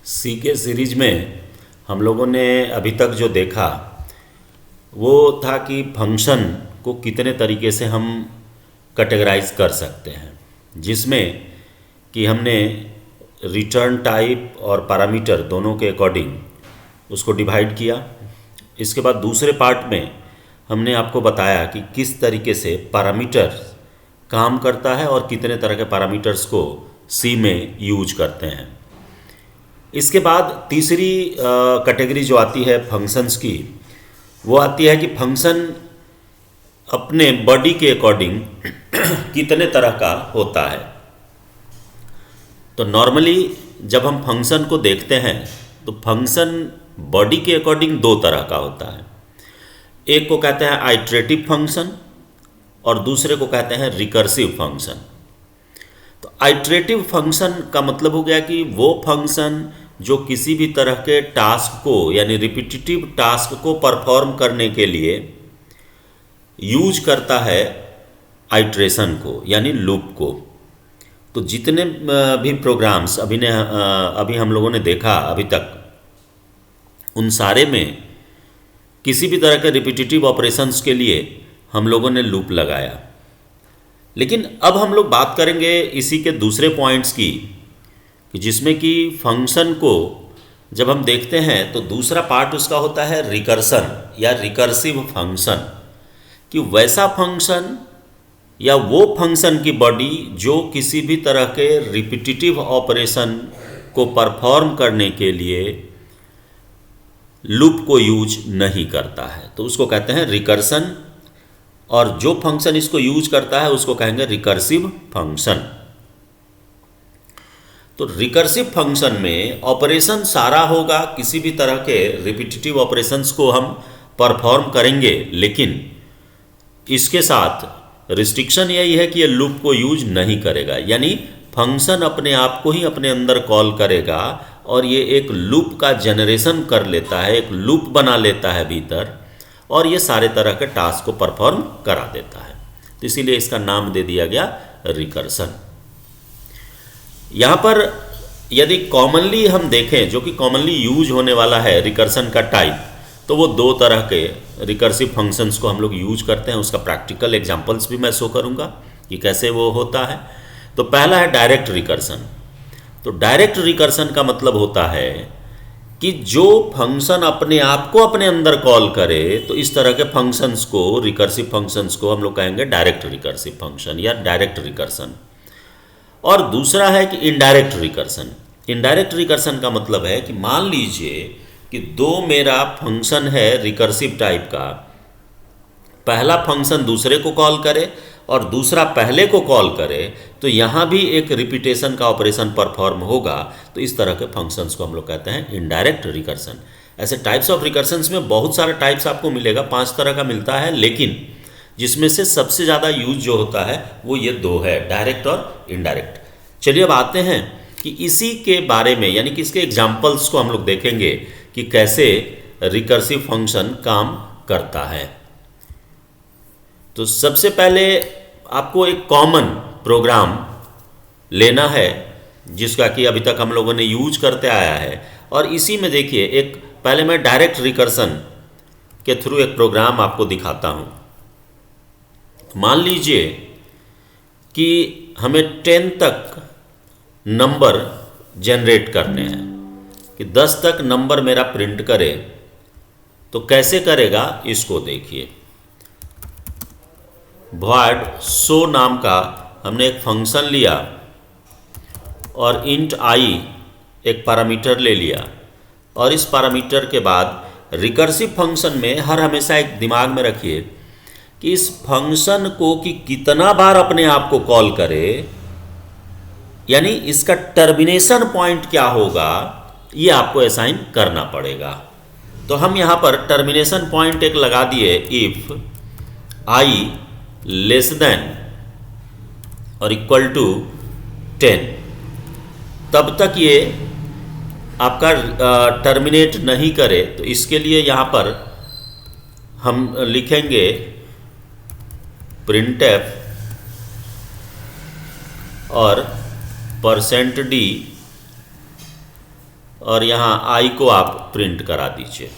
सी के सीरीज में हम लोगों ने अभी तक जो देखा वो था कि फंक्शन को कितने तरीके से हम कैटेगराइज कर सकते हैं, जिसमें कि हमने रिटर्न टाइप और पैरामीटर दोनों के अकॉर्डिंग उसको डिवाइड किया। इसके बाद दूसरे पार्ट में हमने आपको बताया कि किस तरीके से पैरामीटर काम करता है और कितने तरह के पैरामीटर्स को सी में यूज करते हैं। इसके बाद तीसरी कैटेगरी जो आती है फंक्शंस की, वो आती है कि फंक्शन अपने बॉडी के अकॉर्डिंग कितने तरह का होता है। तो नॉर्मली जब हम फंक्शन को देखते हैं तो फंक्शन बॉडी के अकॉर्डिंग दो तरह का होता है। एक को कहते हैं आइटरेटिव फंक्शन और दूसरे को कहते हैं रिकर्सिव फंक्शन। तो आइटरेटिव फंक्शन का मतलब हो गया कि वो फंक्शन जो किसी भी तरह के टास्क को यानी रिपीटिटिव टास्क को परफॉर्म करने के लिए यूज करता है आइट्रेशन को यानी लूप को। तो जितने भी प्रोग्राम्स अभी हम लोगों ने देखा अभी तक, उन सारे में किसी भी तरह के रिपीटिटिव ऑपरेशंस के लिए हम लोगों ने लूप लगाया। लेकिन अब हम लोग बात करेंगे इसी के दूसरे पॉइंट्स की, कि जिसमें कि फंक्शन को जब हम देखते हैं तो दूसरा पार्ट उसका होता है रिकर्सन या रिकर्सिव फंक्शन, कि वैसा फंक्शन या वो फंक्शन की बॉडी जो किसी भी तरह के रिपीटिटिव ऑपरेशन को परफॉर्म करने के लिए लूप को यूज नहीं करता है, तो उसको कहते हैं रिकर्सन। और जो फंक्शन इसको यूज करता है उसको कहेंगे रिकर्सिव फंक्शन। तो रिकर्सिव फंक्शन में ऑपरेशन सारा होगा, किसी भी तरह के रिपीटिटिव ऑपरेशंस को हम परफॉर्म करेंगे, लेकिन इसके साथ रिस्ट्रिक्शन यही है कि ये लूप को यूज नहीं करेगा। यानी फंक्शन अपने आप को ही अपने अंदर कॉल करेगा और ये एक लूप का जनरेशन कर लेता है, एक लूप बना लेता है भीतर, और ये सारे तरह के टास्क को परफॉर्म करा देता है। तो इसीलिए इसका नाम दे दिया गया रिकर्सन। यहाँ पर यदि कॉमनली हम देखें, जो कि कॉमनली यूज होने वाला है रिकर्सन का टाइप, तो वो दो तरह के रिकर्सिव फंक्शंस को हम लोग यूज करते हैं। उसका प्रैक्टिकल एग्जांपल्स भी मैं शो करूँगा कि कैसे वो होता है। तो पहला है डायरेक्ट रिकर्सन। तो डायरेक्ट रिकर्सन का मतलब होता है कि जो फंक्शन अपने आप को अपने अंदर कॉल करे, तो इस तरह के फंक्शंस को, रिकर्सिव फंक्शंस को हम लोग कहेंगे डायरेक्ट रिकर्सिव फंक्शन या डायरेक्ट रिकर्सन। और दूसरा है कि इनडायरेक्ट रिकर्सन। इनडायरेक्ट रिकर्सन का मतलब है कि मान लीजिए कि दो मेरा फंक्शन है रिकर्सिव टाइप का, पहला फंक्शन दूसरे को कॉल करे और दूसरा पहले को कॉल करे, तो यहाँ भी एक रिपीटेशन का ऑपरेशन परफॉर्म होगा। तो इस तरह के फंक्शंस को हम लोग कहते हैं इनडायरेक्ट रिकर्सन। ऐसे टाइप्स ऑफ रिकर्सन्स में बहुत सारे टाइप्स आपको मिलेगा, 5 तरह का मिलता है, लेकिन जिसमें से सबसे ज़्यादा यूज जो होता है वो ये दो है, डायरेक्ट और इनडायरेक्ट। चलिए अब आते हैं कि इसी के बारे में, यानी कि इसके एग्जाम्पल्स को हम लोग देखेंगे कि कैसे रिकर्सिव फंक्शन काम करता है। तो सबसे पहले आपको एक कॉमन प्रोग्राम लेना है जिसका कि अभी तक हम लोगों ने यूज करते आया है, और इसी में देखिए एक पहले मैं डायरेक्ट रिकर्सन के थ्रू एक प्रोग्राम आपको दिखाता हूँ। मान लीजिए कि हमें 10 तक नंबर जनरेट करने हैं, कि 10 तक नंबर मेरा प्रिंट करे। तो कैसे करेगा इसको देखिए। void show नाम का हमने एक फंक्शन लिया और int i एक पैरामीटर ले लिया, और इस पैरामीटर के बाद रिकर्सिव फंक्शन में हर हमेशा एक दिमाग में रखिए कि इस फंक्शन को कि कितना बार अपने आप को कॉल करे, यानी इसका टर्मिनेशन पॉइंट क्या होगा, ये आपको असाइन करना पड़ेगा। तो हम यहाँ पर टर्मिनेशन पॉइंट एक लगा दिए, इफ i लेस देन और इक्वल टू 10, तब तक ये आपका टर्मिनेट नहीं करे। तो इसके लिए यहाँ पर हम लिखेंगे printf और %d और यहाँ आई को आप प्रिंट करा दीजिए।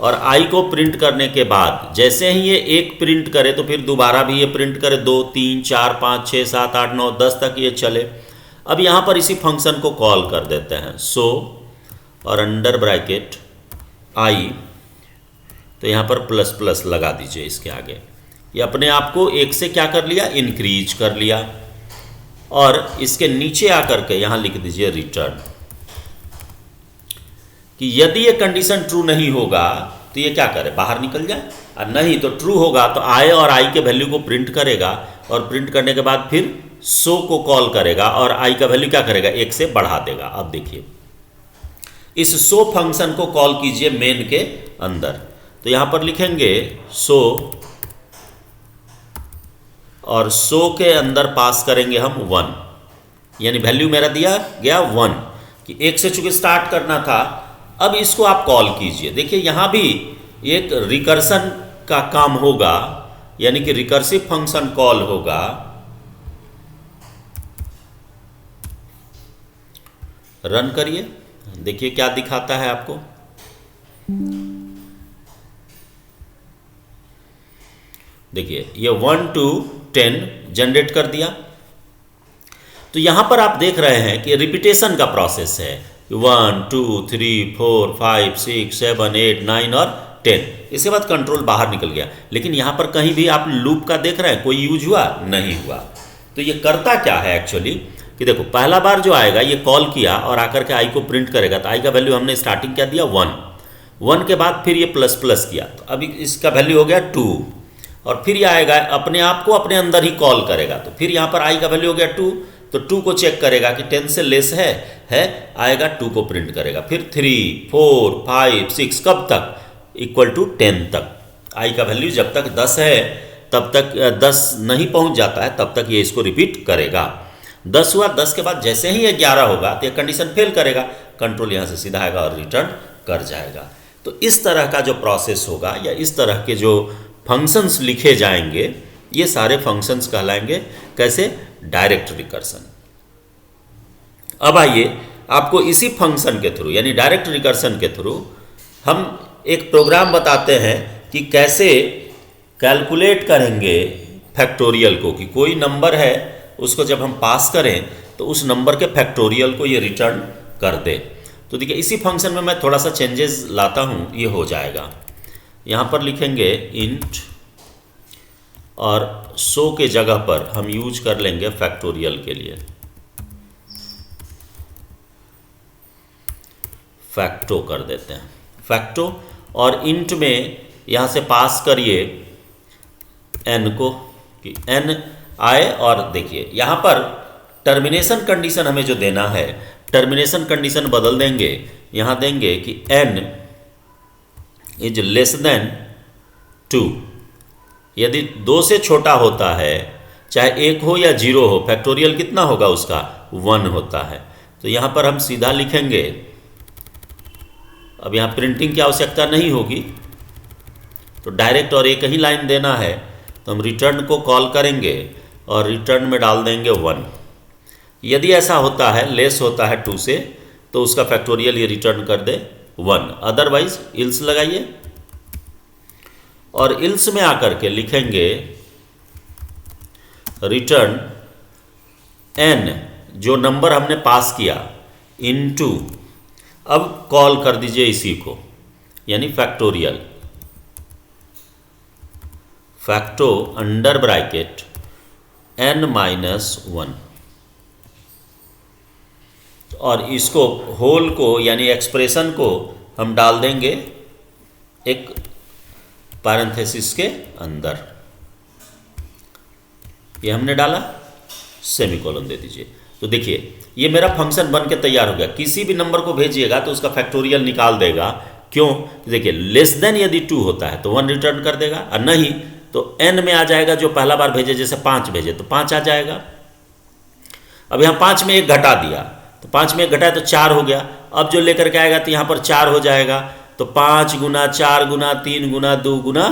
और आई को प्रिंट करने के बाद जैसे ही ये एक प्रिंट करे तो फिर दोबारा भी ये प्रिंट करे, 2 3 4 5 6 7 8 9 10 तक ये चले। अब यहाँ पर इसी फंक्शन को कॉल कर देते हैं, सो और अंडर ब्रैकेट आई, तो यहाँ पर प्लस प्लस लगा दीजिए इसके आगे। ये अपने आप को एक से क्या कर लिया, इंक्रीज कर लिया। और इसके नीचे आकर के यहाँ लिख दीजिए रिटर्न, कि यदि ये कंडीशन ट्रू नहीं होगा तो ये क्या करे, बाहर निकल जाए, और नहीं तो ट्रू होगा तो आई और आई के वैल्यू को प्रिंट करेगा, और प्रिंट करने के बाद फिर सो को कॉल करेगा और आई का वैल्यू क्या करेगा, 1 से बढ़ा देगा। अब देखिए इस सो फंक्शन को कॉल कीजिए मेन के अंदर, तो यहां पर लिखेंगे सो, और सो के अंदर पास करेंगे हम 1, यानी वैल्यू मेरा दिया गया 1, कि 1 से चूंकि स्टार्ट करना था। अब इसको आप कॉल कीजिए, देखिए यहां भी एक रिकर्सन का काम होगा, यानी कि रिकर्सिव फंक्शन कॉल होगा। रन करिए, देखिए क्या दिखाता है आपको। देखिए ये 1 to 10 जनरेट कर दिया। तो यहां पर आप देख रहे हैं कि रिपीटेशन का प्रोसेस है, 1 2 3 4 5 6 7 8 9 और 10। इसके बाद कंट्रोल बाहर निकल गया, लेकिन यहां पर कहीं भी आप लूप का देख रहे हैं कोई यूज हुआ नहीं हुआ। तो ये करता क्या है एक्चुअली, कि देखो पहला बार जो आएगा ये कॉल किया और आकर के आई को प्रिंट करेगा, तो आई का वैल्यू हमने स्टार्टिंग क्या दिया 1 के बाद फिर ये प्लस प्लस किया, तो अभी इसका वैल्यू हो गया 2, और फिर ये आएगा अपने आप को अपने अंदर ही कॉल करेगा, तो फिर यहाँ पर आई का वैल्यू हो गया 2, तो 2 को चेक करेगा कि 10 से लेस है आएगा, 2 को प्रिंट करेगा, फिर 3 4 5 6 कब तक, इक्वल टू 10 तक। आई का वैल्यू जब तक 10 है तब तक 10 नहीं पहुंच जाता है तब तक ये इसको रिपीट करेगा। 10 हुआ, 10 के बाद जैसे ही ये 11 होगा तो ये कंडीशन फेल करेगा, कंट्रोल यहाँ से सीधा आएगा और रिटर्न कर जाएगा। तो इस तरह का जो प्रोसेस होगा या इस तरह के जो फंक्शंस लिखे जाएंगे, ये सारे फंक्शंस कहलाएंगे कैसे, डायरेक्ट रिकर्सन। अब आइए आपको इसी फंक्शन के थ्रू यानी डायरेक्ट रिकर्सन के थ्रू हम एक प्रोग्राम बताते हैं कि कैसे कैलकुलेट करेंगे फैक्टोरियल को, कि कोई नंबर है उसको जब हम पास करें तो उस नंबर के फैक्टोरियल को ये रिटर्न कर दे। तो देखिए इसी फंक्शन में मैं थोड़ा सा चेंजेस लाता हूँ, ये हो जाएगा। यहाँ पर लिखेंगे इंट, और सो के जगह पर हम यूज कर लेंगे फैक्टोरियल के लिए फैक्टो कर देते हैं, फैक्टो। और इंट में यहाँ से पास करिए n को, कि n आए, और देखिए यहाँ पर टर्मिनेशन कंडीशन हमें जो देना है, टर्मिनेशन कंडीशन बदल देंगे, यहाँ देंगे कि n इज लेस देन 2। यदि 2 से छोटा होता है, चाहे 1 हो या 0 हो, फैक्टोरियल कितना होगा उसका, 1 होता है। तो यहाँ पर हम सीधा लिखेंगे, अब यहाँ प्रिंटिंग की आवश्यकता नहीं होगी, तो डायरेक्ट और एक ही लाइन देना है, तो हम रिटर्न को कॉल करेंगे और रिटर्न में डाल देंगे 1। यदि ऐसा होता है, लेस होता है 2 से, तो उसका फैक्टोरियल ये रिटर्न कर दे 1, अदरवाइज इल्स लगाइए। और इल्स में आकर के लिखेंगे रिटर्न n, जो नंबर हमने पास किया, इनटू, अब कॉल कर दीजिए इसी को, यानी factorial, facto under bracket n-1, और इसको होल को यानी एक्सप्रेशन को हम डाल देंगे एक पैरेंथेसिस के अंदर। ये हमने डाला, सेमीकोलन दे दीजिए। तो देखिए ये मेरा फंक्शन बन के तैयार हो गया। किसी भी नंबर को भेजिएगा तो उसका फैक्टोरियल निकाल देगा। क्यों? देखिए लेस देन यदि 2 होता है तो 1 रिटर्न कर देगा, और नहीं तो n में आ जाएगा, जो पहला बार भेजे, जैसे 5 भेजे तो 5 आ जाएगा। अब यहाँ 5 में 1 घटा दिया, तो 5 में 1 घटाया तो 4 हो गया। अब जो लेकर के आएगा तो यहाँ पर 4 हो जाएगा, तो 5 गुना 4 गुना 3 गुना 2 गुना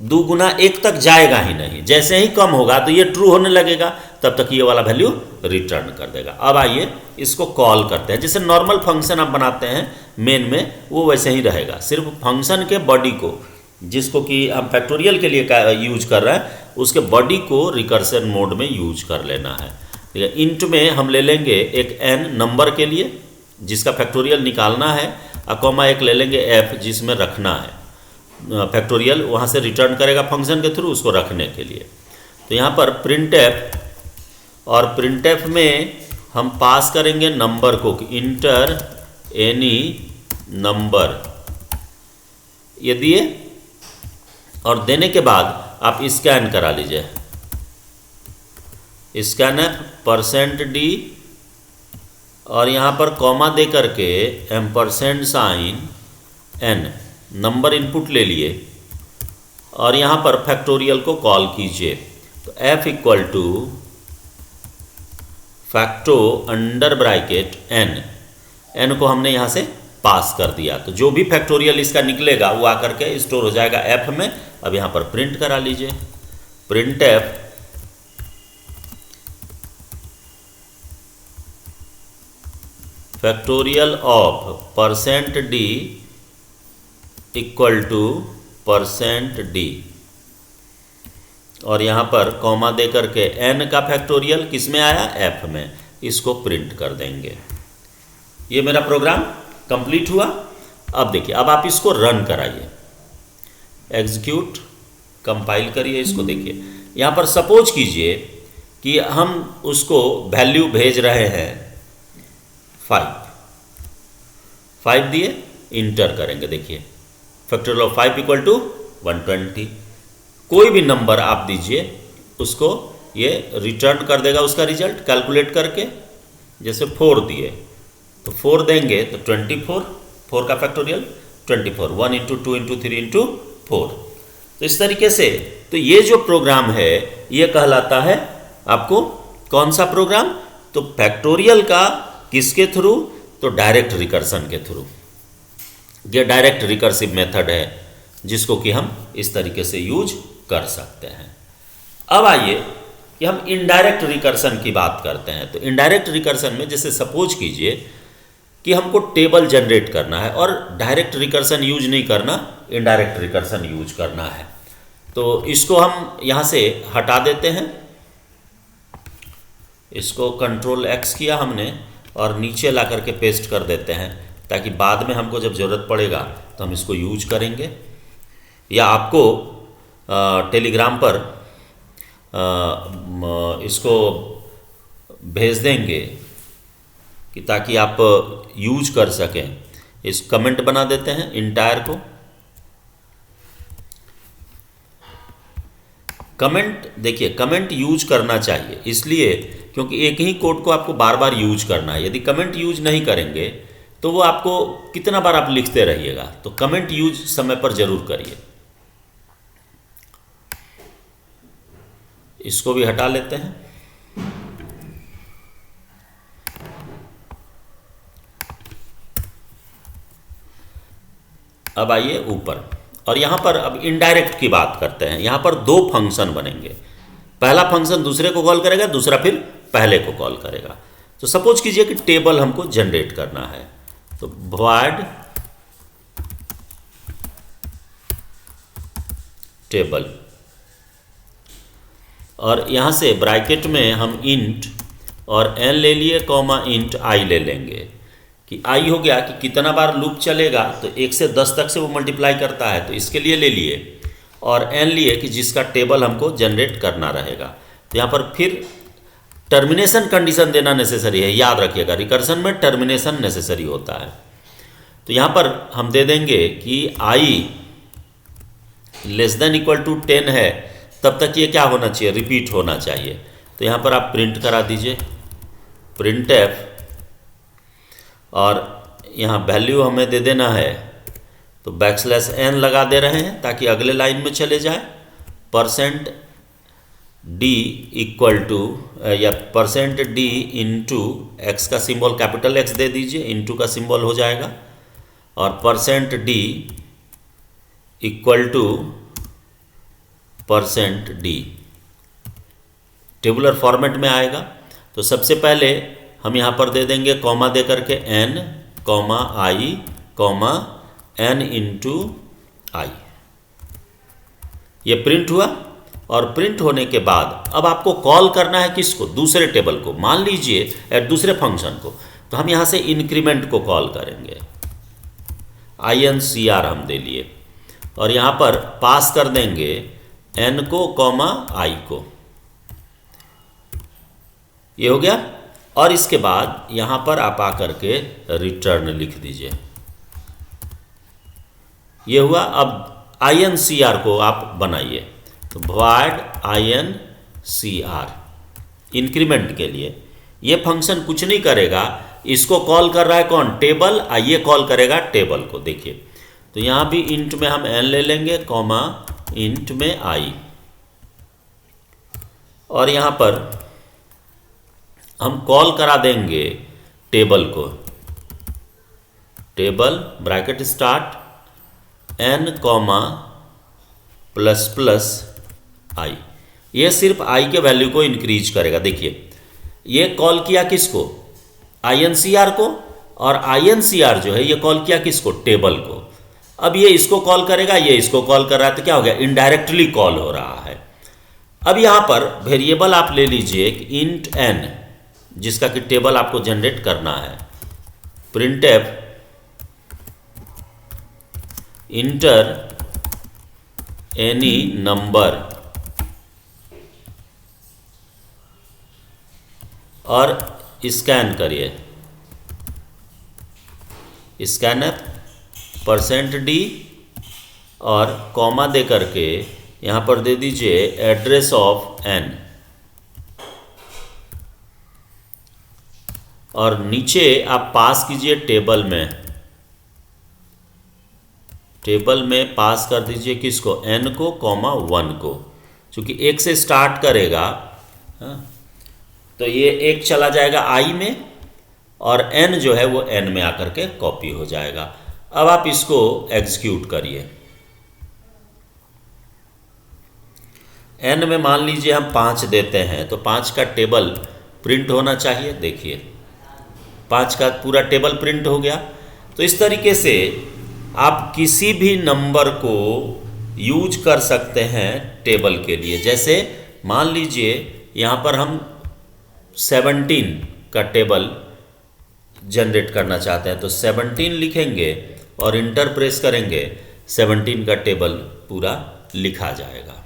2 गुना 1 तक जाएगा ही नहीं। जैसे ही कम होगा तो ये ट्रू होने लगेगा, तब तक ये वाला वैल्यू रिटर्न कर देगा। अब आइए इसको कॉल करते हैं। जैसे नॉर्मल फंक्शन आप बनाते हैं मेन में, वो वैसे ही रहेगा। सिर्फ फंक्शन के बॉडी को, जिसको कि हम फैक्टोरियल के लिए यूज कर रहे हैं, उसके बॉडी को रिकर्सन मोड में यूज कर लेना है। ठीक है, इंट में हम ले लेंगे एक n नंबर के लिए जिसका फैक्टोरियल निकालना है, कॉमा एक ले लेंगे f जिसमें रखना है फैक्टोरियल, वहाँ से रिटर्न करेगा फंक्शन के थ्रू उसको रखने के लिए। तो यहाँ पर printf, और printf में हम पास करेंगे नंबर को, इंटर एनी नंबर, ये दिए, और देने के बाद आप स्कैन करा लीजिए, स्कैनर %d, और यहाँ पर कॉमा दे करके $साइन n नंबर इनपुट ले लिए, और यहाँ पर फैक्टोरियल को कॉल कीजिए। तो f इक्वल टू फैक्टो अंडर ब्रैकेट n को हमने यहाँ से पास कर दिया। तो जो भी फैक्टोरियल इसका निकलेगा वो आकर के स्टोर हो जाएगा f में। अब यहाँ पर प्रिंट करा लीजिए, printf factorial of %d equal to %d, और यहाँ पर कॉमा दे करके n का फैक्टोरियल किस में आया, f में, इसको प्रिंट कर देंगे। ये मेरा प्रोग्राम कंप्लीट हुआ। अब देखिए, अब आप इसको रन कराइए, एग्जीक्यूट, कंपाइल करिए इसको। देखिए यहाँ पर सपोज कीजिए कि हम उसको वैल्यू भेज रहे हैं 5 दिए, इंटर करेंगे। देखिए फैक्टोरियल ऑफ 5 इक्वल टू 120। कोई भी नंबर आप दीजिए उसको ये रिटर्न कर देगा उसका रिजल्ट कैलकुलेट करके। जैसे 4 दिए तो 4 देंगे तो 24, 4 का फैक्टोरियल 24, 1 इंटू 2 इंटू 3 इंटू 4। तो इस तरीके से तो ये जो प्रोग्राम है ये कहलाता है आपको कौन सा प्रोग्राम, तो फैक्टोरियल का किसके थ्रू, तो डायरेक्ट रिकर्सन के थ्रू। ये डायरेक्ट रिकर्सिव मेथड है जिसको कि हम इस तरीके से यूज कर सकते हैं। अब आइए कि हम इनडायरेक्ट रिकर्सन की बात करते हैं। तो इनडायरेक्ट रिकर्सन में जैसे सपोज कीजिए कि हमको टेबल जनरेट करना है और डायरेक्ट रिकर्सन यूज नहीं करना, इनडायरेक्ट रिकर्सन यूज करना है। तो इसको हम यहाँ से हटा देते हैं, इसको कंट्रोल X किया हमने और नीचे ला करके पेस्ट कर देते हैं, ताकि बाद में हमको जब ज़रूरत पड़ेगा तो हम इसको यूज करेंगे। या आपको टेलीग्राम पर इसको भेज देंगे कि ताकि आप यूज कर सकें। इस कमेंट बना देते हैं इंटायर को। कमेंट देखिए, कमेंट यूज करना चाहिए इसलिए क्योंकि एक ही कोड को आपको बार बार यूज करना है। यदि कमेंट यूज नहीं करेंगे तो वो आपको कितना बार आप लिखते रहिएगा। तो कमेंट यूज समय पर जरूर करिए। इसको भी हटा लेते हैं। अब आइए ऊपर, और यहां पर अब इनडायरेक्ट की बात करते हैं। यहां पर 2 फंक्शन बनेंगे, पहला फंक्शन दूसरे को कॉल करेगा, दूसरा फिर पहले को कॉल करेगा। तो सपोज कीजिए कि टेबल हमको जनरेट करना है, तो void टेबल, और यहाँ से ब्रैकेट में हम इंट और n ले लिए, कॉमा इंट i ले लेंगे कि i हो गया कि कितना बार लूप चलेगा, तो 1 से 10 तक से वो मल्टीप्लाई करता है, तो इसके लिए ले लिए, और n लिए कि जिसका टेबल हमको जनरेट करना रहेगा। तो यहाँ पर फिर टर्मिनेशन कंडीशन देना नेसेसरी है, याद रखिएगा रिकर्सन में टर्मिनेशन नेसेसरी होता है। तो यहाँ पर हम दे देंगे कि i less than equal to 10 है, तब तक ये क्या होना चाहिए, रिपीट होना चाहिए। तो यहाँ पर आप प्रिंट करा दीजिए printf, और यहाँ वैल्यू हमें दे देना है तो \n लगा दे रहे हैं ताकि अगले लाइन में चले जाए। %d इक्वल टू या %d इंटू x का सिंबल कैपिटल X दे दीजिए, इंटू का सिंबल हो जाएगा, और %d equal to %d tabular format में आएगा। तो सबसे पहले हम यहाँ पर दे देंगे कॉमा दे करके n, i, n इंटू आई। ये प्रिंट हुआ और प्रिंट होने के बाद अब आपको कॉल करना है किसको? दूसरे टेबल को, मान लीजिए दूसरे फंक्शन को। तो हम यहाँ से इंक्रीमेंट को कॉल करेंगे, incr हम दे लिए और यहाँ पर पास कर देंगे n को i को। ये हो गया। और इसके बाद यहाँ पर आप आकर के रिटर्न लिख दीजिए। ये हुआ। अब incr को आप बनाइए, तो void incr इंक्रीमेंट के लिए। ये फंक्शन कुछ नहीं करेगा, इसको कॉल कर रहा है कौन? टेबल। ये कॉल करेगा टेबल को। देखिए, तो यहाँ भी इंट में हम n ले लेंगे, इंट में i, और यहाँ पर हम कॉल करा देंगे टेबल को, table bracket start n plus plus i. ये सिर्फ i के वैल्यू को इंक्रीज करेगा। देखिए, ये कॉल किया किसको? incr को, और incr जो है ये कॉल किया किसको? टेबल को। अब ये इसको कॉल करेगा, ये इसको कॉल कर रहा है, तो क्या हो गया? इनडायरेक्टली कॉल हो रहा है। अब यहाँ पर वेरिएबल आप ले लीजिए इंट n, जिसका कि टेबल आपको जनरेट करना है। printf इंटर एनी नंबर, और स्कैन करिए, स्कैनर %d और कॉमा दे करके यहाँ पर दे दीजिए एड्रेस ऑफ n, और नीचे आप पास कीजिए टेबल में पास कर दीजिए किसको? n को, 1 को। चूँकि 1 से स्टार्ट करेगा, तो ये 1 चला जाएगा i में, और n जो है वो n में आकर के कॉपी हो जाएगा। अब आप इसको एग्जीक्यूट करिए। n में मान लीजिए हम 5 देते हैं, तो 5 का टेबल प्रिंट होना चाहिए। देखिए, 5 का पूरा टेबल प्रिंट हो गया। तो इस तरीके से आप किसी भी नंबर को यूज कर सकते हैं टेबल के लिए। जैसे मान लीजिए यहाँ पर हम 17 का टेबल जनरेट करना चाहते हैं, तो 17 लिखेंगे और इंटर प्रेस करेंगे, 17 का टेबल पूरा लिखा जाएगा।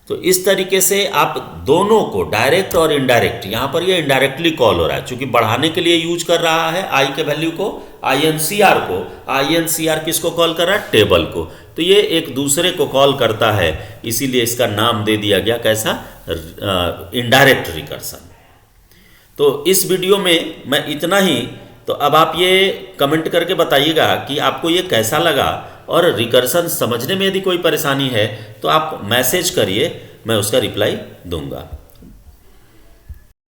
तो इस तरीके से आप दोनों को, डायरेक्ट और इनडायरेक्ट, यहाँ पर ये इनडायरेक्टली कॉल हो रहा है, चूंकि बढ़ाने के लिए यूज कर रहा है i के वैल्यू को, incr किसको कॉल कर रहा है? टेबल को। तो ये एक दूसरे को कॉल करता है, इसीलिए इसका नाम दे दिया गया कैसा? Indirect recursion. तो इस वीडियो में मैं इतना ही। तो अब आप ये कमेंट करके बताइएगा कि आपको ये कैसा लगा, और रिकर्सन समझने में यदि कोई परेशानी है तो आप मैसेज करिए, मैं उसका रिप्लाई दूंगा।